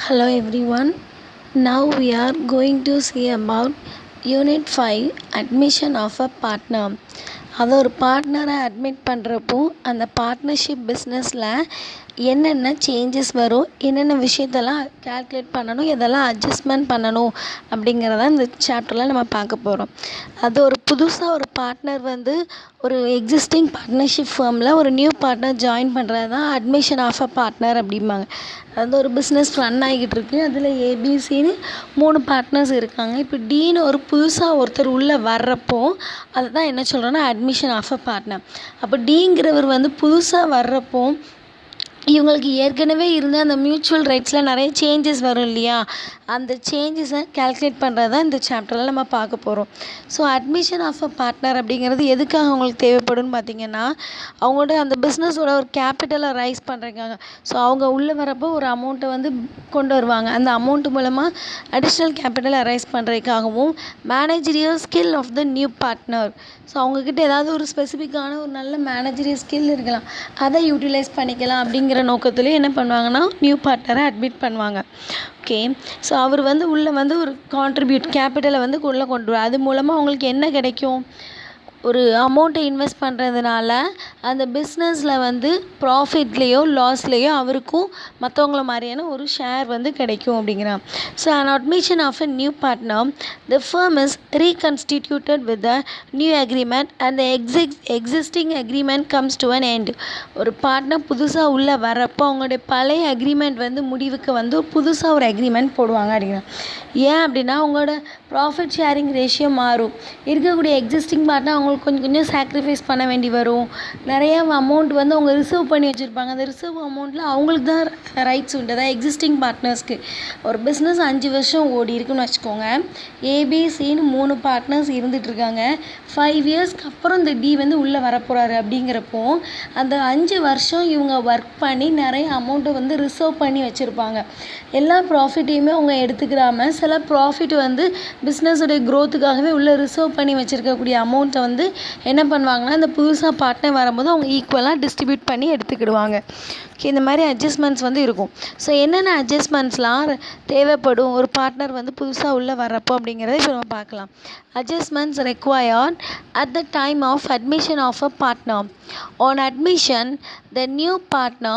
Hello everyone. Now we are going to see about Unit 5 admission of a partner. அது ஒரு பார்ட்னரை admit பண்ணுறப்போ அந்த partnership பிஸ்னஸில் என்னென்ன சேஞ்சஸ் வரும், என்னென்ன விஷயத்தெல்லாம் கால்குலேட் பண்ணணும், எதெல்லாம் அட்ஜஸ்ட்மெண்ட் பண்ணணும் அப்படிங்கிறத இந்த சாப்டரில் நம்ம பார்க்க போகிறோம். அது ஒரு புதுசாக ஒரு பார்ட்னர் வந்து ஒரு எக்ஸிஸ்டிங் பார்ட்னர்ஷிப் ஃபர்மில் ஒரு நியூ பார்ட்னர் ஜாயின் பண்ணுறது தான் அட்மிஷன் ஆஃப் அ பார்ட்னர் அப்படிம்பாங்க. அது ஒரு பிஸ்னஸ் ரன் ஆகிக்கிட்டு இருக்கு. அதில் ஏபிசின்னு 3 பார்ட்னர்ஸ் இருக்காங்க. இப்போ டின்னு ஒரு புதுசாக ஒருத்தர் உள்ளே வர்றப்போ அதை தான் என்ன சொல்கிறோன்னா அட்மிஷன் ஆஃப் அ பார்ட்னர். அப்போ டிங்கிறவர் வந்து புதுசாக வர்றப்போ இவங்களுக்கு ஏற்கனவே இருந்த அந்த மியூச்சுவல் ரைட்ஸில் நிறைய சேஞ்சஸ் வரும் இல்லையா, அந்த சேஞ்சஸை கால்குலேட் பண்ணுறது தான் இந்த சாப்டரில் நம்ம பார்க்க போகிறோம். So admission of a partner அப்படிங்கிறது எதுக்காக அவங்களுக்கு தேவைப்படும்னு பார்த்திங்கன்னா, அவங்களோட அந்த பிஸ்னஸோட ஒரு கேபிட்டலை ரைஸ் பண்ணுறதுக்காக. ஸோ அவங்க உள்ளே வரப்போ ஒரு அமௌண்ட்டை வந்து கொண்டு வருவாங்க. அந்த அமௌண்ட்டு மூலமாக அடிஷ்னல் கேபிட்டலை ரைஸ் பண்ணுறதுக்காகவும் managerial skill of the new partner. So அவங்கக்கிட்ட ஏதாவது ஒரு ஸ்பெசிஃபிக்கான ஒரு நல்ல மேனேஜரியல் ஸ்கில் இருக்கலாம், அதை யூட்டிலைஸ் பண்ணிக்கலாம் அப்படிங்கிற நோக்கத்துலேயே என்ன பண்ணுவாங்கன்னா நியூ பார்ட்னரை அட்மிட் பண்ணுவாங்க. ஓகே, ஸோ அவர் வந்து உள்ளே வந்து ஒரு கான்ட்ரிபியூட் கேபிட்டலை வந்து உள்ளே கொண்டு வரும். அது மூலமாக அவங்களுக்கு என்ன கிடைக்கும், ஒரு அமௌண்ட்டை இன்வெஸ்ட் பண்ணுறதுனால அந்த பிஸ்னஸில் வந்து ப்ராஃபிட்லேயோ லாஸ்லேயோ அவருக்கும் மற்றவங்கள மாதிரியான ஒரு ஷேர் வந்து கிடைக்கும் அப்படிங்கிறான். So an admission of a new partner, the firm is reconstituted with a new agreement and the existing agreement comes to an end. ஒரு பார்ட்னர் புதுசாக உள்ளே வரப்போ அவங்களுடைய பழைய அக்ரிமெண்ட் வந்து முடிவுக்கு வந்து புதுசாக ஒரு அக்ரிமெண்ட் போடுவாங்க அப்படிங்கிறான். ஏன் அப்படின்னா அவங்களோட ப்ராஃபிட் ஷேரிங் ரேஷியோ மாறும். இருக்கக்கூடிய எக்ஸிஸ்டிங் பார்ட்னர் அவங்களுக்கு கொஞ்சம் கொஞ்சம் சாக்ரிஃபைஸ் பண்ண வேண்டி வரும். நிறைய அமௌண்ட் வந்து அவங்க ரிசர்வ் பண்ணி வச்சுருப்பாங்க. அந்த ரிசர்வ் அமௌண்ட்டில் அவங்களுக்கு தான் ரைட்ஸ் உண்டு. அதாவது எக்ஸிஸ்டிங் பார்ட்னர்ஸ்க்கு ஒரு பிஸ்னஸ் 5 வருஷம் ஓடி இருக்குன்னு வச்சுக்கோங்க. ஏபிசின்னு 3 பார்ட்னர்ஸ் இருந்துகிட்ருக்காங்க. 5 இயர்ஸ்க்கு அப்புறம் இந்த டி வந்து உள்ளே வரப்போகிறாரு. அப்படிங்கிறப்போ அந்த 5 வருஷம் இவங்க ஒர்க் பண்ணி நிறைய அமௌண்ட்டை வந்து ரிசர்வ் பண்ணி வச்சுருப்பாங்க. எல்லா ப்ராஃபிட்டையுமே அவங்க எடுத்துக்கிறாம சில ப்ராஃபிட் வந்து பிஸ்னஸோடைய க்ரோத்துக்காகவே உள்ளே ரிசர்வ் பண்ணி வச்சுருக்கக்கூடிய அமௌண்ட்டை வந்து என்ன பண்ணுவாங்கன்னா இந்த புதுசாக பார்ட்னர் வரும்போது அவங்க ஈக்குவலாக டிஸ்ட்ரிபியூட் பண்ணி எடுத்துக்கிடுவாங்க. ஓகே, இந்த மாதிரி அட்ஜஸ்ட்மெண்ட்ஸ் வந்து இருக்கும். ஸோ என்னென்ன அட்ஜஸ்ட்மெண்ட்ஸ்லாம் தேவைப்படும் ஒரு பார்ட்னர் வந்து புதுசாக உள்ளே வர்றப்போ அப்படிங்கிறத இப்போ நம்ம பார்க்கலாம். Adjustments required at the time of admission of a partner. On admission, the new partner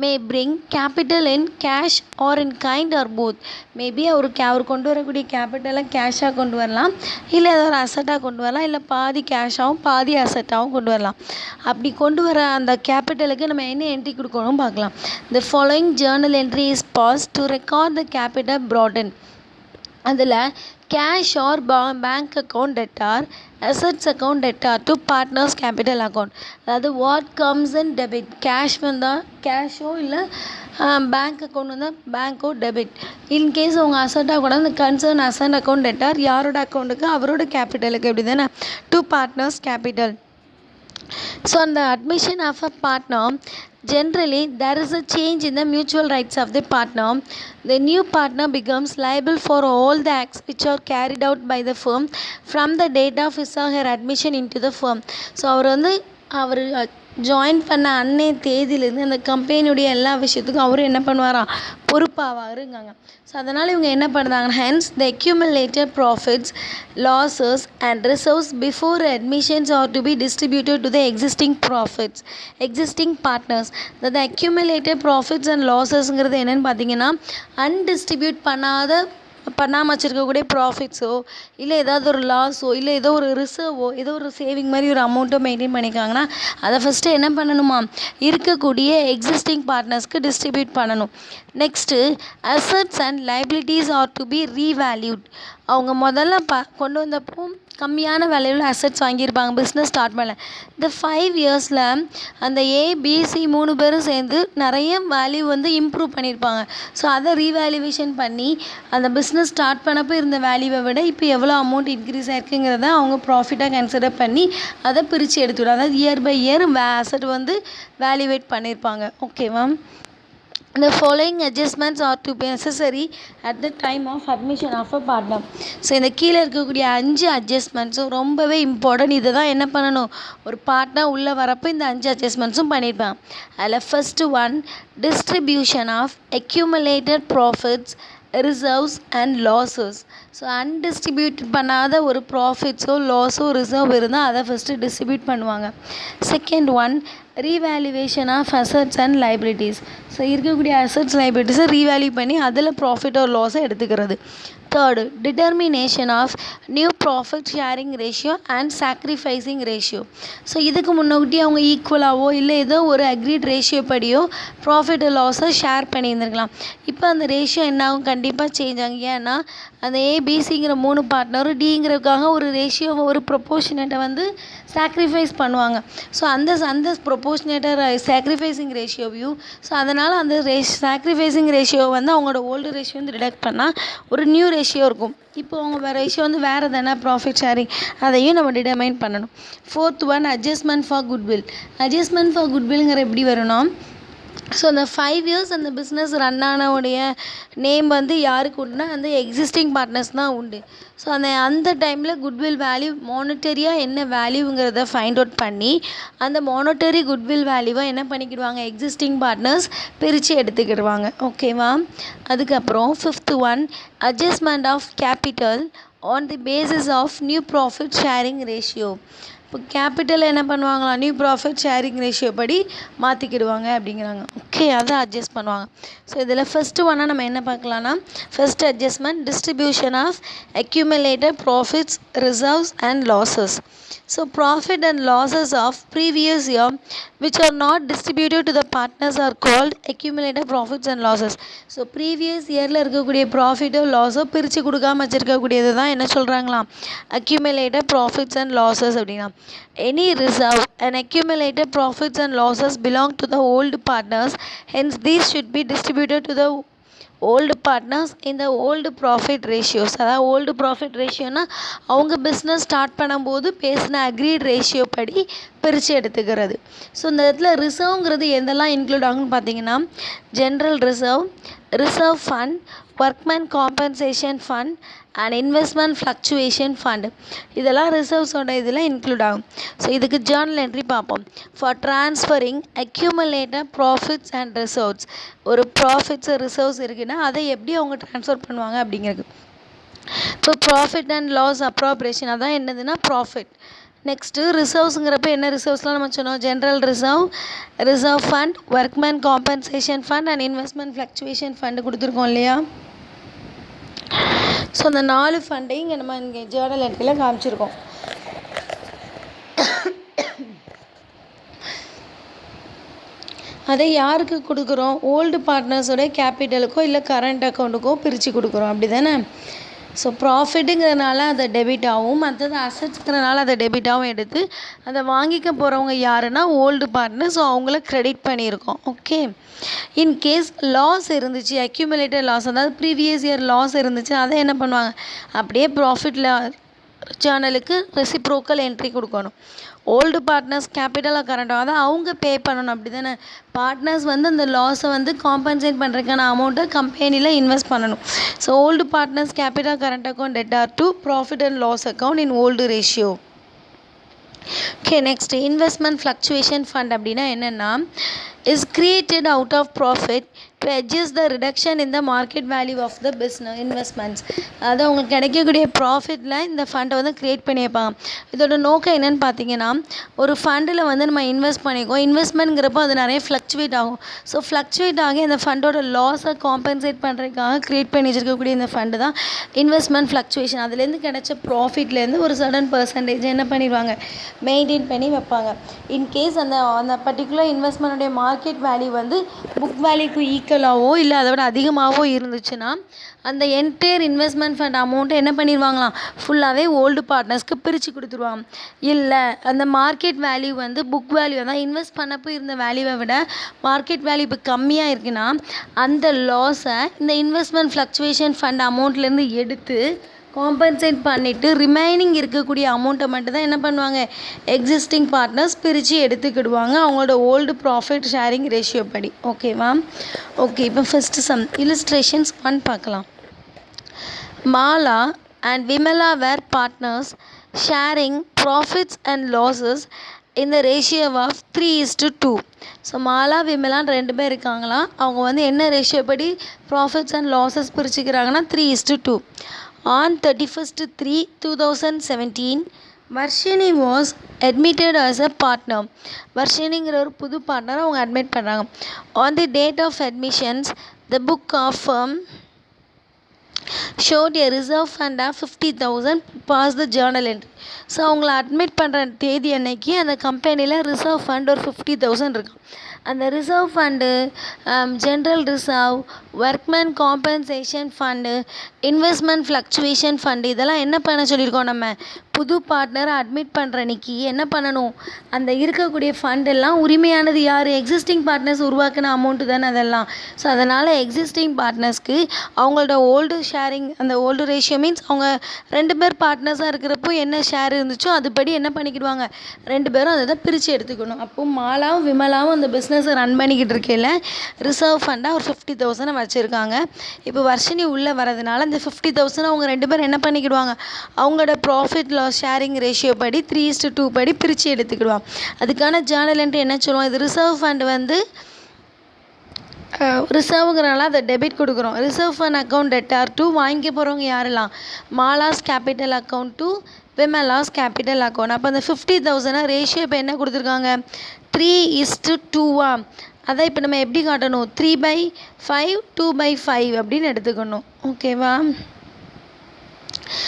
may bring capital in cash or in kind or both. Maybe அவர் கொண்டு வரக்கூடிய கேபிட்டலை கேஷாக கொண்டு வரலாம், இல்லை ஏதோ ஒரு அசட்டாக கொண்டு வரலாம், இல்லை பாதி கேஷாகவும் பாதி அசட்டாகவும் கொண்டு வரலாம். அப்படி கொண்டு வர அந்த கேபிட்டலுக்கு நம்ம என்ன என்ட்ரி கொடுக்கணும் பார்க்கலாம். The following journal entry is passed to record the capital brought in. அதில் cash or bank account debtor, assets account debtor to partners capital account. அதாவது what comes in debit, cash வந்தால் கேஷோ இல்லை பேங்க் அக்கௌண்ட் வந்தால் பேங்க்கோ debit. In case அவங்க அசட்டாக கூட அந்த concern asset account debtor யாரோட அக்கௌண்ட்டுக்கு அவரோட கேபிட்டலுக்கு எப்படி தானே டு பார்ட்னர்ஸ் கேபிட்டல். ஸோ அந்த admission of a partner, generally there is a change in the mutual rights of the partner. The new partner becomes liable for all the acts which are carried out by the firm from the date of his or her admission into the firm. So அவர் join பண்ண அன்னைய தேதியிலேருந்து அந்த கம்பெனியுடைய எல்லா விஷயத்துக்கும் அவரும் என்ன பண்ணுவாராம், பொறுப்பாவாருங்காங்க. ஸோ அதனால் இவங்க என்ன பண்ணுறாங்கன்னா, hence the accumulated profits, losses and reserves before admissions are to be distributed to the existing partners. the accumulated profits and lossesங்கிறது என்னென்னு பார்த்தீங்கன்னா, அன்டிஸ்ட்ரிபியூட் பண்ணாமல் வச்சுருக்கக்கூடிய ப்ராஃபிட்ஸோ இல்லை ஏதாவது ஒரு லாஸோ இல்லை ஏதோ ஒரு ரிசர்வோ ஏதோ ஒரு சேவிங் மாதிரி ஒரு அமௌண்ட்டோ மெயின்டைன் பண்ணிக்காங்கன்னா அதை ஃபஸ்ட்டு என்ன பண்ணணுமா, இருக்கக்கூடிய எக்ஸிஸ்டிங் பார்ட்னர்ஸ்க்கு டிஸ்ட்ரிபியூட் பண்ணணும். Next assets and liabilities are to be revalued. அவங்க முதல்ல கொண்டு வந்தப்போ கம்மியான விலையில் அசட்ஸ் வாங்கியிருப்பாங்க பிஸ்னஸ் ஸ்டார்ட் பண்ணல. இந்த 5 இயர்ஸில் அந்த ஏபிசி 3 பேரும் சேர்ந்து நிறைய வேல்யூ வந்து இம்ப்ரூவ் பண்ணியிருப்பாங்க. ஸோ அதை ரீவேல்யூவேஷன் பண்ணி அந்த பிஸ்னஸ் ஸ்டார்ட் பண்ணப்போ இருந்த வேல்யூவை விட இப்போ எவ்வளோ அமௌண்ட் இன்க்ரீஸ் ஆயிருக்குங்கிறத அவங்க ப்ராஃபிட்டாக கன்சிடர் பண்ணி அதை பிரித்து எடுத்துவிடும். அதாவது இயர் பை இயர் அசட் வந்து வேல்யூவேட் பண்ணியிருப்பாங்க. ஓகேவா? The following adjustments are to be necessary at the time of admission of a partner. So இந்த கீழே இருக்கக்கூடிய 5 அட்ஜஸ்ட்மெண்ட்ஸும் ரொம்பவே இம்பார்ட்டன்ட். இதை தான் என்ன பண்ணணும், ஒரு பார்ட்னர் உள்ளே வரப்போ இந்த 5 அட்ஜஸ்ட்மெண்ட்ஸும் பண்ணியிருப்பேன். அதில் first one, distribution of accumulated profits, reserves and losses. So undistribute பண்ணாத ஒரு ப்ராஃபிட்ஸோ லாஸோ ரிசர்வ் இருந்தால் அதை ஃபஸ்ட்டு டிஸ்ட்ரிபியூட் பண்ணுவாங்க. Second one, revaluation of assets and liabilities. So இருக்கக்கூடிய அசட்ஸ் லைபிலிட்டிஸை ரீவேல்யூ பண்ணி அதில் ப்ராஃபிட் ஒரு லாஸை எடுத்துக்கிறது. Third, determination of new profit sharing ratio and sacrificing ratio. So இதுக்கு முன்னாடி அவங்க ஈக்குவலாகவோ இல்லை ஏதோ ஒரு அக்ரீட் ரேஷியோ படியோ ப்ராஃபிட் லாஸை ஷேர் பண்ணியிருந்துருக்கலாம். இப்போ அந்த ரேஷியோ என்ன ஆகும், கண்டிப்பாக சேஞ்ச் ஆகும். ஏன்னா அந்த ஏபிசிங்கிற 3 பார்ட்னரும் டிங்கிறதுக்காக ஒரு ரேஷியோவை ஒரு ப்ரொப்போர்ஷனேட்டை வந்து சாக்ரிஃபைஸ் பண்ணுவாங்க. ஸோ அந்த ப்ரொப்போர்ஷனேட்டை சாக்ரிஃபைசிங் ரேஷியோவையும், ஸோ அதனால் அந்த சாக்ரிஃபைசிங் ரேஷியோ வந்து அவங்களோட ஓல்டு ரேஷியோ வந்து டிடக்ட் பண்ணால் ஒரு நியூ ரேஷியோ இருக்கும். இப்போ அவங்க ரேஷியோ வந்து வேறு தானே ப்ராஃபிட் ஷேரிங், அதையும் நம்ம டிட்டர்மைன் பண்ணணும். Fourth one, adjustment for goodwill. Adjustment for குட்வில்ங்கிற எப்படி வரும்னா, ஸோ அந்த 5 இயர்ஸ் அந்த பிஸ்னஸ் ரன் ஆனவுடைய நேம் வந்து யாருக்கு உண்டுனா அந்த எக்ஸிஸ்டிங் பார்ட்னர்ஸ் தான் உண்டு. ஸோ அந்த டைமில் குட்வில் வேல்யூ மானிட்டரியாக என்ன வேல்யூங்கிறத ஃபைண்ட் அவுட் பண்ணி அந்த மானிட்டரி குட்வில் வேல்யூவை என்ன பண்ணிக்கிடுவாங்க, எக்ஸிஸ்டிங் பார்ட்னர்ஸ் பிரித்து எடுத்துக்கிடுவாங்க. ஓகேவா. அதுக்கப்புறம் fifth one, adjustment of capital on the basis of new profit sharing ratio. இப்போ கேபிட்டல் என்ன பண்ணுவாங்களாம், நியூ ப்ராஃபிட் ஷேரிங் ரேஷியோ படி மாற்றிக்கிடுவாங்க அப்படிங்கிறாங்க. ஓகே, அதை அட்ஜஸ்ட் பண்ணுவாங்க. ஸோ இதில் ஃபஸ்ட்டு ஒன்னாக நம்ம என்ன பார்க்கலான்னா, first adjustment, distribution of accumulated profits, reserves and losses. So profit and losses of previous year which are not distributed to the partners are called accumulated profits and losses. So previous இயரில் இருக்கக்கூடிய ப்ராஃபிட்டோ லாஸோ பிரித்து கொடுக்காம வச்சுருக்கக்கூடியது தான் என்ன சொல்கிறாங்களாம், accumulated profits and losses அப்படின்னா. Any reserve and accumulated profits and losses belong to the old partners, hence these should be distributed to the old partners இந்த old profit ratios. அதாவது old profit ரேஷியோனா அவங்க பிஸ்னஸ் ஸ்டார்ட் பண்ணும்போது பேசின agreed ratio படி பிரித்து எடுத்துக்கிறது. So இந்த இடத்துல ரிசர்வ்ங்கிறது எதெல்லாம் இன்க்ளூட் ஆகுன்னு பார்த்தீங்கன்னா, general reserve, reserve fund, workmen compensation fund and investment fluctuation fund. இதெல்லாம் ரிசர்வ்ஸோட இதில் இன்க்ளூட் ஆகும். ஸோ இதுக்கு ஜேர்னல் என்ட்ரி பார்ப்போம். For transferring accumulated profits and reserves. ஒரு ப்ராஃபிட்ஸ் ரிசர்வ்ஸ் இருக்குன்னா அதை எப்படி அவங்க ட்ரான்ஸ்ஃபர் பண்ணுவாங்க அப்படிங்கிறது. இப்போ ப்ராஃபிட் அண்ட் லாஸ் அப்ராப்ரேஷன் அதான் என்னதுன்னா ப்ராஃபிட். நெக்ஸ்ட்டு ரிசர்வ்ஸுங்கிறப்ப என்ன ரிசர்வ்ஸ்லாம் நம்ம சொன்னோம், general reserve, reserve fund, workmen compensation fund and investment fluctuation fund கொடுத்துருக்கோம் இல்லையா. ஸோ அந்த 4 ஃபண்டையும் இங்கே நம்ம இங்கே ஜேர்னல் என்ட்ரியில் காமிச்சிருக்கோம். அதை யாருக்கு கொடுக்குறோம், ஓல்டு பார்ட்னர்ஸோட கேபிட்டலுக்கோ இல்லை கரண்ட் அக்கௌண்ட்டுக்கோ பிரித்து கொடுக்குறோம், அப்படி தானே. ஸோ ப்ராஃபிட்டுங்கிறதுனால அதை டெபிட் ஆகும், மற்றது அசட்ஸ்ங்கிறதுனால அதை டெபிட்டாகவும் எடுத்து அதை வாங்கிக்க போகிறவங்க யாருன்னா ஓல்டு பார்ட்னர். ஸோ அவங்கள க்ரெடிட் பண்ணியிருக்கோம். ஓகே. இன்கேஸ் லாஸ் இருந்துச்சு, அக்யூமுலேட்டட் லாஸ், அதாவது ப்ரீவியஸ் இயர் லாஸ் இருந்துச்சு, அதை என்ன பண்ணுவாங்க, அப்படியே ப்ராஃபிட்டில் ஜேர்னலுக்கு ரெசிப்ரோக்கல் என்ட்ரி கொடுக்கணும். ஓல்டு பார்ட்னர்ஸ் கேபிட்டலாக கரண்ட்டாக அதை அவங்க பே பண்ணணும், அப்படி தானே. பார்ட்னர்ஸ் வந்து அந்த லாஸை வந்து காம்பன்சேட் பண்ணுறதுக்கான அமௌண்ட்டை கம்பெனியில் இன்வெஸ்ட் பண்ணணும். So old partners capital current account டெட் are to profit and loss account in old ratio. Okay. Next, investment fluctuation fund அப்படின்னா என்னென்னா, is created out of profit to adjust the reduction in the market value of the business investments. அதாவது உங்களுக்கு கிடைக்கக்கூடிய ப்ராஃபிட்டில் இந்த ஃபண்டை வந்து create பண்ணியிருப்பாங்க. இதோட நோக்கம் என்னென்னு பார்த்தீங்கன்னா, ஒரு ஃபண்டில் வந்து நம்ம இன்வெஸ்ட் பண்ணிக்கோ, இன்வெஸ்ட்மெண்ட்ங்கிறப்போ அது நிறைய ஃப்ளக்சுவேட் ஆகும். ஸோ ஃப்ளக்சுவேட் ஆகி அந்த ஃபண்டோட லாஸை காம்பன்சேட் பண்ணுறதுக்காக க்ரியேட் பண்ணி வச்சுருக்கக்கூடிய இந்த ஃபண்டு தான் இன்வெஸ்ட்மெண்ட் ஃப்ளக்சுவேஷன். அதுலேருந்து கிடைச்ச ப்ராஃபிட்லேருந்து ஒரு சடன் பர்சன்டேஜ் என்ன பண்ணிடுவாங்க, மெயின்டைன் பண்ணி வைப்பாங்க. இன்கேஸ் அந்த பர்டிகுலர் இன்வெஸ்ட்மெண்ட்டுடைய மார்க்கெட் வேல்யூ வந்து புக் வேல்யூக்கு ஈக்குவலாகவோ இல்லை அதை விட அதிகமாகவோ இருந்துச்சுன்னா அந்த என்டையர் இன்வெஸ்ட்மெண்ட் ஃபண்ட் அமௌண்ட்டை என்ன பண்ணிடுவாங்களாம், ஃபுல்லாகவே ஓல்டு பார்ட்னர்ஸ்க்கு பிரித்து கொடுத்துருவாங்க. இல்லை அந்த மார்க்கெட் வேல்யூ வந்து புக் வேல்யூ தான் இன்வெஸ்ட் பண்ணப்போ இருந்த வேல்யூவை விட மார்க்கெட் வேல்யூ இப்போ கம்மியாக இருக்குன்னா அந்த லாஸை இந்த இன்வெஸ்ட்மெண்ட் ஃப்ளக்சுவேஷன் ஃபண்ட் அமௌண்ட்லேருந்து எடுத்து காம்பன்சேட் பண்ணிவிட்டு ரிமைனிங் இருக்கக்கூடிய அமௌண்ட்டை மட்டும் தான் என்ன பண்ணுவாங்க, எக்ஸிஸ்டிங் பார்ட்னர்ஸ் பிரித்து எடுத்துக்கிடுவாங்க அவங்களோட ஓல்டு ப்ராஃபிட் ஷேரிங் ரேஷியோ படி. ஓகேவா? ஓகே, இப்போ ஃபஸ்ட்டு சம் இல்லுஸ்ட்ரேஷன்ஸ் 1 பார்க்கலாம். Mala and Vimala were partners sharing profits and losses in the ratio of 3:2. So Mala விமலான்னு 2 பேர் இருக்காங்களா, அவங்க வந்து என்ன ரேஷியோ படி ப்ராஃபிட்ஸ் அண்ட் லாஸஸ் பிரிச்சுக்கிறாங்கன்னா 3:2. On 31/3/2017 Varshini was admitted as a partner. வர்ஷினிங்கிற ஒரு புது பார்ட்னரை அவங்க அட்மிட் பண்ணுறாங்க. On the date of admissions the book of showed a reserve fund of 50,000 past the journal entry. So அவங்கள அட்மிட் பண்ணுற தேதி அன்னைக்கு அந்த கம்பெனியில் ரிசர்வ் ஃபண்ட் ஒரு 50,000 இருக்கும். அந்த reserve fund general reserve, workman compensation fund, investment fluctuation fund இதெல்லாம் என்ன பண்ண சொல்லியிருக்கோம், நம்ம புது பார்ட்னரை அட்மிட் பண்ணுற அன்னைக்கு என்ன பண்ணணும், அந்த இருக்கக்கூடிய ஃபண்டெல்லாம் உரிமையானது யார், எக்ஸிஸ்டிங் பார்ட்னர்ஸ் உருவாக்கின அமௌண்ட்டு தானே அதெல்லாம். ஸோ அதனால் எக்ஸிஸ்டிங் பார்ட்னர்ஸ்க்கு அவங்களோட ஓல்டு ஷேரிங், அந்த ஓல்டு ரேஷியோ மீன்ஸ் அவங்க 2 பேர் பார்ட்னர்ஸாக இருக்கிறப்போ என்ன ஷேர் இருந்துச்சோ அதுபடி என்ன பண்ணிக்கிடுவாங்க, 2 பேரும் அதை தான் பிரித்து எடுத்துக்கணும். அப்போது மாலாவும் விமலாவும் அந்த பிஸ்னஸை ரன் பண்ணிக்கிட்டு இருக்கையில் ரிசர்வ் ஃபண்டாக ஒரு 50,000 வச்சுருக்காங்க. இப்போ வர்ஷினி உள்ளே வரதுனால இந்த 50,000 அவங்க 2 பேரும் என்ன பண்ணிக்கிடுவாங்க, அவங்களோட ப்ராஃபிட் லாஸ் ஷேரிங் ரேஷியோ படி 3:2 படி பிரித்து எடுத்துக்கிடுவாங்க. அதுக்கான ஜேர்னல் என்ட்ரி என்ன சொல்லுவோம், இது ரிசர்வ் ஃபண்ட் வந்து ரிசர்வுங்கிறனால அதை டெபிட் கொடுக்குறோம். Reserve fund account debtor to வாங்கிக்க போகிறவங்க யாரெல்லாம், Mala's capital account to Vimala's capital account. அப்போ அந்த 50,000 ரேஷியோ இப்போ என்ன கொடுத்துருக்காங்க, 3:2. அதை இப்போ நம்ம எப்படி காட்டணும், 3/5 2/5 அப்படின்னு எடுத்துக்கணும். ஓகேவா?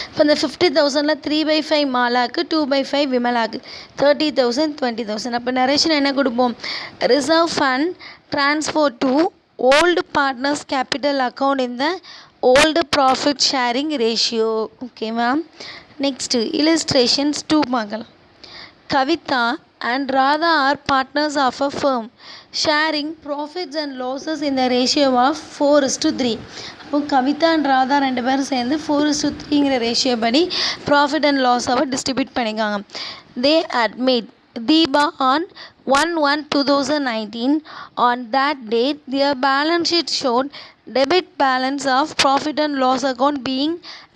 இப்போ இந்த 50,000ல் 3/5 மாலாக்கு, 2/5 விமலாக்கு, 30,000 20,000. அப்போ நரேஷன் என்ன கொடுப்போம், reserve fund transfer to old partners capital account in the old profit sharing ratio. ஓகேவா? நெக்ஸ்ட்டு இல்லுஸ்ட்ரேஷன்ஸ் 2 பார்க்கலாம். Kavitha and Radha are partners of a firm sharing profits and losses in the ratio of 4:3. அப்போ Kavitha and Radha 2 பேரும் சேர்ந்து 4:3ங்கிற ratio படி profit and லாஸாவை distribute பண்ணிக்காங்க. They admit Deepa on 1/1/2019. On that date, their balance sheet showed debit balance of profit and loss account being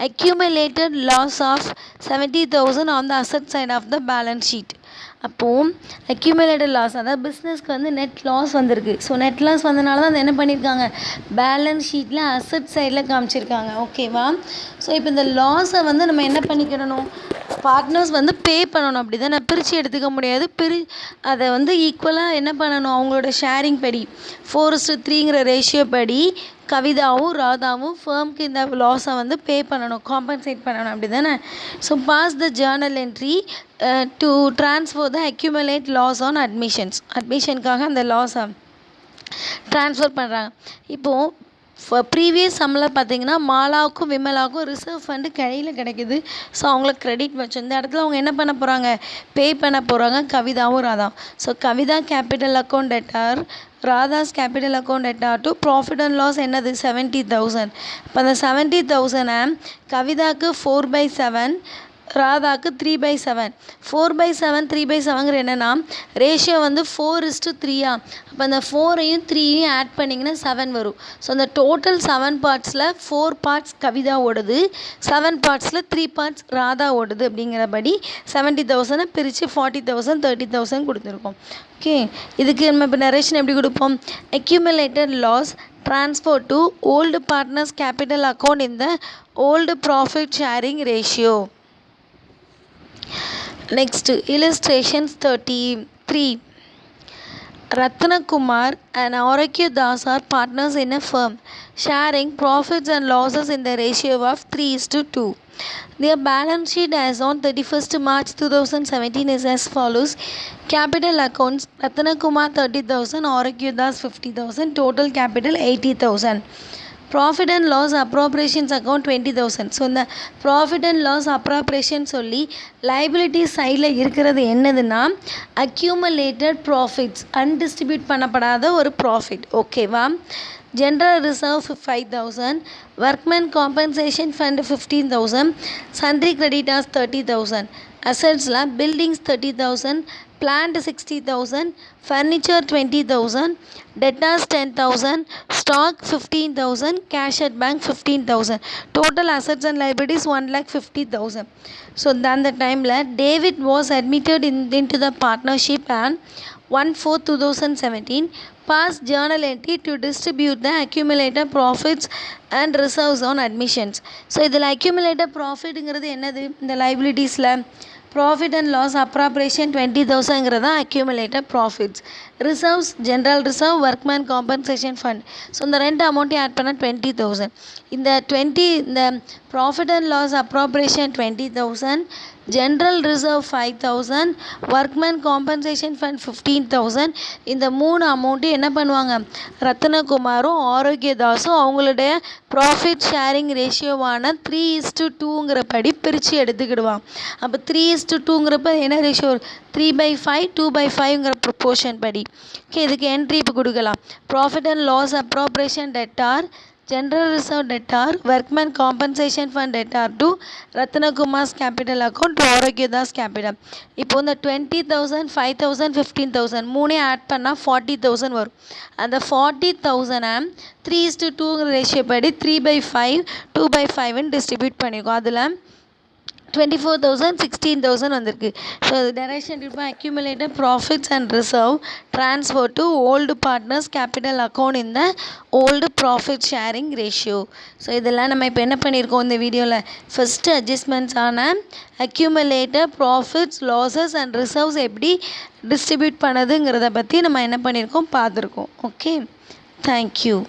accumulated loss of 70,000 on the asset side of the balance sheet. அப்போது accumulated loss, அதாவது பிஸ்னஸ்க்கு வந்து net loss வந்திருக்கு. So net loss வந்தனால தான் அதை என்ன பண்ணியிருக்காங்க, பேலன்ஸ் ஷீட்டில் அசட் சைடில் காமிச்சிருக்காங்க. ஓகேவா? ஸோ இப்போ இந்த லாஸை வந்து நம்ம என்ன பண்ணிக்கிடணும், பார்ட்னர்ஸ் வந்து பே பண்ணணும். அப்படி தான் நான் பிரித்து எடுத்துக்க முடியாது. அதை வந்து ஈக்குவலாக என்ன பண்ணணும், அவங்களோட ஷேரிங் படி 4:3ங்கிற ரேஷியோ படி கவிதாவும் ராதாவும் ஃபேர்முக்கு இந்த லாஸை வந்து பே பண்ணணும், காம்பன்சேட் பண்ணணும். அப்படி தானே? So pass the journal entry to transfer the accumulate loss on admissions. அட்மிஷனுக்காக அந்த லாஸை ட்ரான்ஸ்ஃபர் பண்ணுறாங்க. இப்போது ப்ரீவியஸ் சம்மில் பார்த்தீங்கன்னா மாலாவுக்கும் விமலாவுக்கும் ரிசர்வ் ஃபண்டு கையில் கிடைக்குது. ஸோ அவங்களுக்கு கிரெடிட் வச்சு இந்த இடத்துல அவங்க என்ன பண்ண போகிறாங்க, பே பண்ண போகிறாங்க கவிதாவும் ராதாவும். So Kavitha capital account debtor, Radha's capital account debtor to profit and loss என்னது 70,000. இப்போ அந்த 70,000 கவிதாவுக்கு 4/7, ராதாக்கு 3/7. 4/7 3/7ங்கிற என்னென்னா ரேஷியோ வந்து 4:3. அப்போ அந்த 4ஐயும் 3ஐயும் ஆட் பண்ணிங்கன்னா 7 வரும். ஸோ அந்த டோட்டல் 7 பார்ட்ஸில் 4 பார்ட்ஸ் கவிதா ஓடுது, 7 பார்ட்ஸில் 3 பார்ட்ஸ் ராதா ஓடுது. அப்படிங்கிறபடி 70,000 பிரித்து 40,000 30,000 கொடுத்துருக்கோம். ஓகே, இதுக்கு நம்ம இப்போ நரேஷன் எப்படி கொடுப்போம், accumulated loss transfer to old partners capital account in the old profit sharing ratio. Next, illustrations 33. Ratnakumar and Aurokya Das are partners in a firm sharing profits and losses in the ratio of 3:2. Their balance sheet as on 31st March 2017 is as follows. Capital accounts Ratnakumar 30,000, Aurokya Das 50,000, total capital 80,000. Profit and loss appropriations account 20,000. So இந்த profit and loss appropriation சொல்லி liability சைடில் இருக்கிறது என்னதுன்னா accumulated profits, அன்டிஸ்ட்ரிபியூட் பண்ணப்படாத ஒரு profit. ஓகேவா? General reserve 5,000, workman compensation fund 15,000, sundry creditors 30,000, assets la buildings 30,000, plant 60,000, furniture 20,000, debtors 10,000, stock 15,000, cash at bank 15,000. Total assets and liabilities 1,50,000. So then the time la David was admitted into the partnership and 1/4/2017 passed journal entry to distribute the accumulated profits and reserves on admissions. So இதில் accumulated profitங்கிறது என்னது? இந்த liabilitiesல profit and loss appropriation 20,000ங்கிறது தான் accumulated profits. Reserves general reserve, workman compensation fund. So இந்த ரெண்டு அமௌண்ட்டையும் ஆட் பண்ணால் 20,000. இந்த profit and loss appropriation 20,000, general reserve 5,000, workman compensation fund 15,000. இந்த 3 அமௌண்ட்டும் என்ன பண்ணுவாங்க? ரத்னகுமாரும் ஆரோக்கியதாஸும் அவங்களுடைய ப்ராஃபிட் ஷேரிங் ரேஷியோவான 3:2ங்கிற படி பிரித்து எடுத்துக்கிடுவாங்க. அப்போ 3:2ங்கிறப்ப என்ன ரேஷியோ? 3/5 2/5ங்கிற ப்ரொப்போர்ஷன் படி. ஓகே, இதுக்கு என்ட்ரி இப்போ கொடுக்கலாம். Profit and loss appropriation debtor, general reserve debtor, workman compensation fund debtor to Ratnakumar's capital account to Arokiadas capital. இப்போ இந்த 20,000 5,000 15,000 மூணே ஆட் பண்ணால் 40,000 வரும். அந்த 40,000 3:2ங்கிற ரேஷியோ படி 3/5 2/5ன்னு டிஸ்ட்ரிபியூட் பண்ணியிருக்கோம். அதில் 24,000 16,000 வந்திருக்கு. ஸோ டைரக்ஷன் இப்போ accumulated profits and reserve transfer to old partners capital account இந்த old profit sharing ratio. So இதெல்லாம் நம்ம இப்போ என்ன பண்ணியிருக்கோம் இந்த வீடியோவில்? ஃபஸ்ட்டு அட்ஜஸ்ட்மெண்ட்ஸ் ஆன accumulated profits, losses and reserves எப்படி டிஸ்ட்ரிபியூட் பண்ணதுங்கிறத பற்றி நம்ம என்ன பண்ணியிருக்கோம் பார்த்துருக்கோம். Okay, thank you.